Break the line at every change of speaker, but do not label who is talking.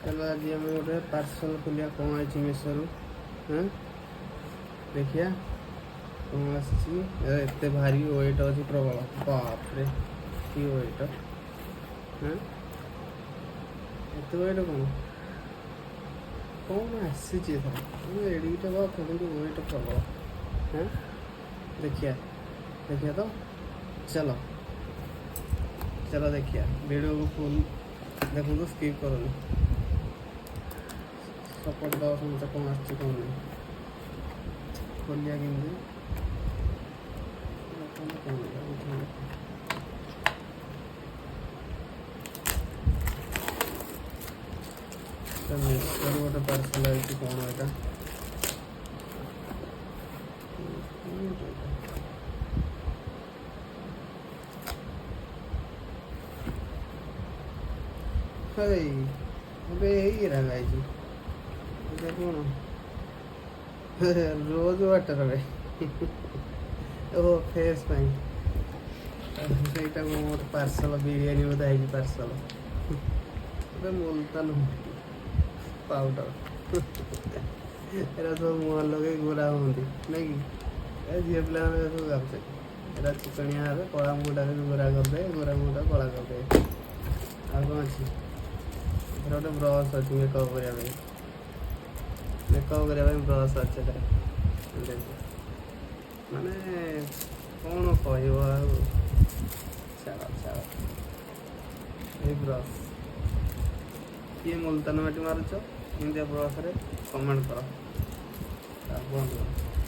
चलो आज आम गोटे पार्सल खोलिया कौन आई मेसोरू हाँ देखिया कौन आसते भारी वेट अच्छी प्रबल बापरे कि वेट हाँ एत वेट कौन आसी एडिटे कितनी वेट प्रबल हाँ देखिया देखिया तो चलो चलो देखिया वीडियो को फुल देखो तो स्किप करो सपोर्ट दो समझे कौन आसची कौन नहीं खोलिया किंतु गोटे पार्सल आई कौन एटा गाई कौन रोज वाटर ओ फेस सहीटा मोर पार्सल बिरियानी बोधा है पार्सल मुल्तान पाउडर एरा सब मुह लगे गोरा हमें नहीं कि झील पे सब गाचे एरा चिकनिया कला मुटा गोरा करदे गोरा मुटा कला करदे आ कौन अच्छी गोटे ब्रश अच्छी मेकअप करने ब्रश अच्छे माने कौन कह ब्रश किए मुल्तान माटी मारुच इंडिया ब्रश रे कमेंट कर।